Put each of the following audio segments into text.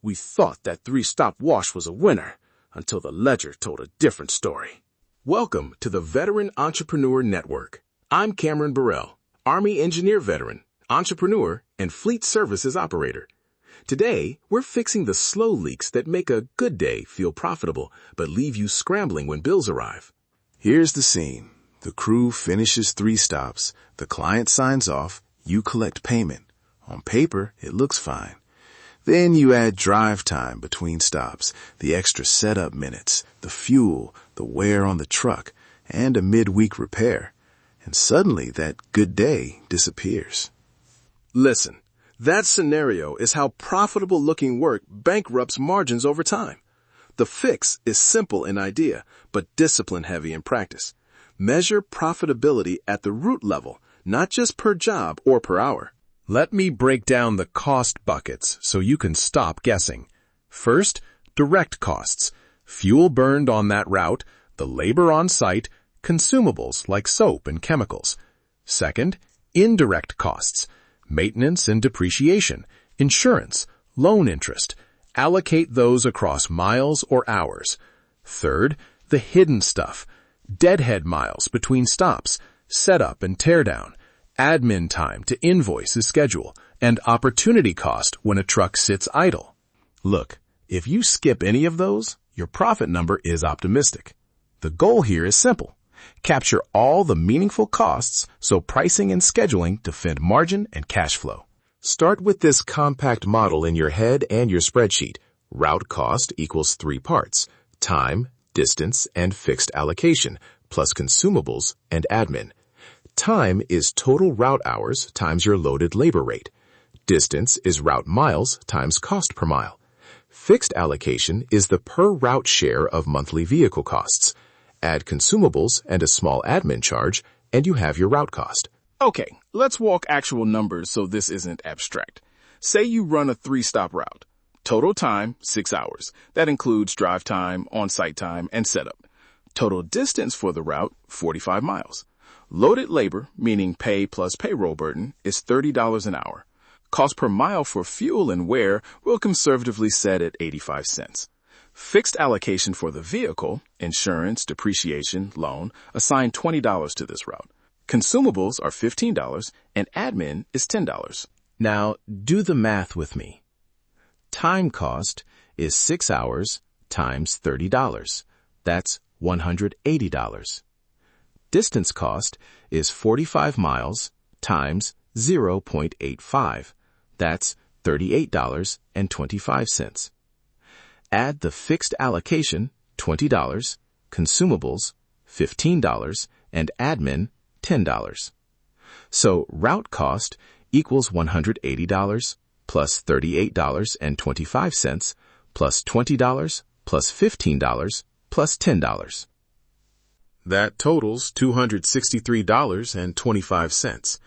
We thought that three-stop wash was a winner until the ledger told a different story. Welcome to the Veteran Entrepreneur Network. I'm Cameron Burrell, Army engineer veteran, entrepreneur, and fleet services operator. Today, we're fixing the slow leaks that make a good day feel profitable but leave you scrambling when bills arrive. Here's the scene. The crew finishes 3 stops, the client signs off, you collect payment. On paper, it looks fine. Then you add drive time between stops, the extra setup minutes, the fuel, the wear on the truck, and a midweek repair. And suddenly that good day disappears. Listen, that scenario is how profitable-looking work bankrupts margins over time. The fix is simple in idea, but discipline-heavy in practice. Measure profitability at the root level, not just per job or per hour. Let me break down the cost buckets so you can stop guessing. First, direct costs. Fuel burned on that route, the labor on site, consumables like soap and chemicals. Second, indirect costs. Maintenance and depreciation, insurance, loan interest. Allocate those across miles or hours. Third, the hidden stuff. Deadhead miles between stops, setup and teardown, admin time to invoice a schedule, and opportunity cost when a truck sits idle. Look, if you skip any of those, your profit number is optimistic. The goal here is simple. Capture all the meaningful costs so pricing and scheduling defend margin and cash flow. Start with this compact model in your head and your spreadsheet. Route cost equals 3 parts: time, distance, and fixed allocation, plus consumables and admin. Time is total route hours times your loaded labor rate. Distance is route miles times cost per mile. Fixed allocation is the per route share of monthly vehicle costs. Add consumables and a small admin charge, and you have your route cost. Okay, let's walk actual numbers so this isn't abstract. Say you run a 3-stop route. Total time, 6 hours. That includes drive time, on-site time, and setup. Total distance for the route, 45 miles. Loaded labor, meaning pay plus payroll burden, is $30 an hour. Cost per mile for fuel and wear will conservatively set at 85 cents. Fixed allocation for the vehicle, insurance, depreciation, loan, assign $20 to this route. Consumables are $15, and admin is $10. Now, do the math with me. Time cost is 6 hours times $30. That's $180. Distance cost is 45 miles times 0.85. That's $38.25. Add the fixed allocation, $20, consumables, $15, and admin, $10. So route cost equals $180 plus $38.25 plus $20 plus $15 plus $10. That totals $263.25.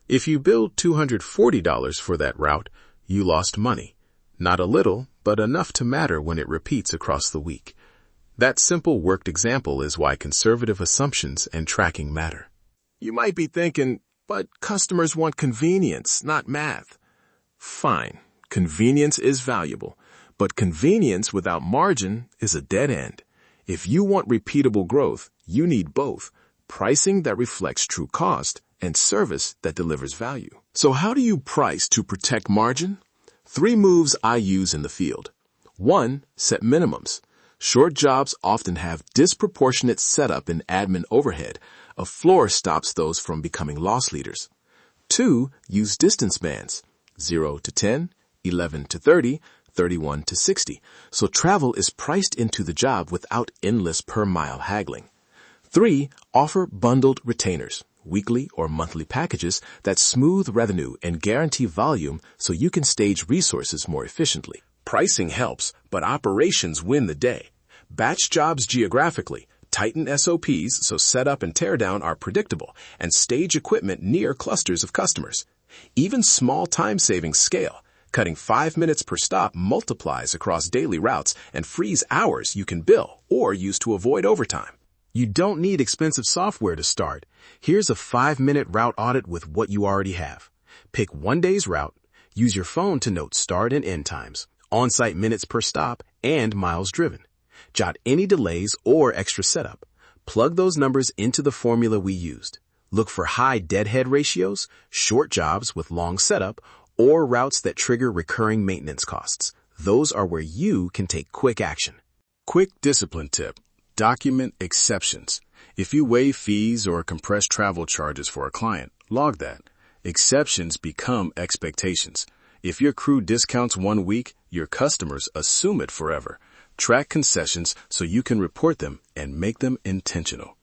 If you billed $240 for that route, you lost money. Not a little, but enough to matter when it repeats across the week. That simple worked example is why conservative assumptions and tracking matter. You might be thinking, but customers want convenience, not math. Fine, convenience is valuable, but convenience without margin is a dead end. If you want repeatable growth, you need both: pricing that reflects true cost and service that delivers value. So how do you price to protect margin? 3 moves I use in the field. 1, set minimums. Short jobs often have disproportionate setup and admin overhead. A floor stops those from becoming loss leaders. 2, use distance bands, 0 to 10, 11 to 30, 31 to 60, so travel is priced into the job without endless per-mile haggling. 3, offer bundled retainers, weekly or monthly packages that smooth revenue and guarantee volume so you can stage resources more efficiently. Pricing helps, but operations win the day. Batch jobs geographically, tighten SOPs so setup and teardown are predictable, and stage equipment near clusters of customers. Even small time savings scale. Cutting 5 minutes per stop multiplies across daily routes and frees hours you can bill or use to avoid overtime. You don't need expensive software to start. Here's a 5-minute route audit with what you already have. Pick one day's route, use your phone to note start and end times, on-site minutes per stop, and miles driven. Jot any delays or extra setup. Plug those numbers into the formula we used. Look for high deadhead ratios, short jobs with long setup, or routes that trigger recurring maintenance costs. Those are where you can take quick action. Quick discipline tip. Document exceptions. If you waive fees or compress travel charges for a client, log that. Exceptions become expectations. If your crew discounts 1 week, your customers assume it forever. Track concessions so you can report them and make them intentional.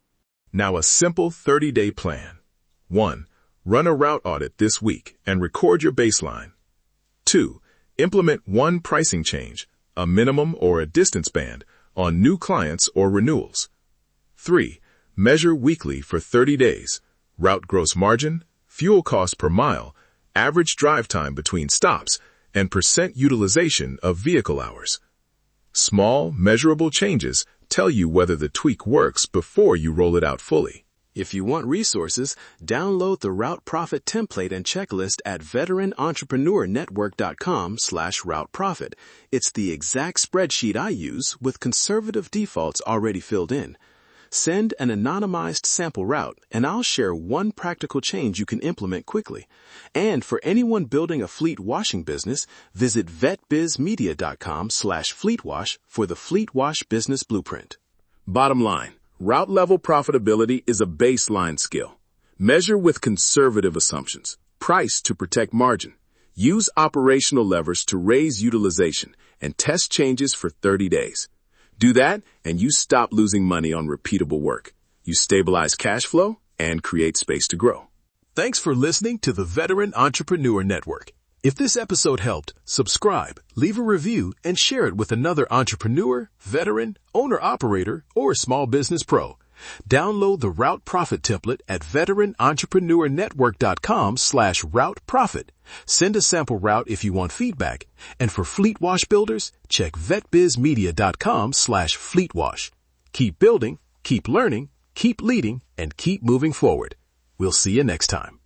Now a simple 30-day plan. 1. Run a route audit this week and record your baseline. 2. Implement one pricing change, a minimum or a distance band, on new clients or renewals. 3. Measure weekly for 30 days. Route gross margin, fuel cost per mile, average drive time between stops, and % utilization of vehicle hours. Small, measurable changes tell you whether the tweak works before you roll it out fully. If you want resources, download the Route Profit template and checklist at veteranentrepreneurnetwork.com/Route Profit. It's the exact spreadsheet I use with conservative defaults already filled in. Send an anonymized sample route, and I'll share one practical change you can implement quickly. And for anyone building a fleet washing business, visit vetbizmedia.com/fleetwash for the Fleet Wash Business Blueprint. Bottom line, route level profitability is a baseline skill. Measure with conservative assumptions. Price to protect margin. Use operational levers to raise utilization and test changes for 30 days. Do that, and you stop losing money on repeatable work. You stabilize cash flow and create space to grow. Thanks for listening to the Veteran Entrepreneur Network. If this episode helped, subscribe, leave a review, and share it with another entrepreneur, veteran, owner-operator, or small business pro. Download the Route Profit template at veteranentrepreneurnetwork.com/Route Profit. Send a sample route if you want feedback. And for Fleet Wash builders, check vetbizmedia.com/FleetWash. Keep building, keep learning, keep leading, and keep moving forward. We'll see you next time.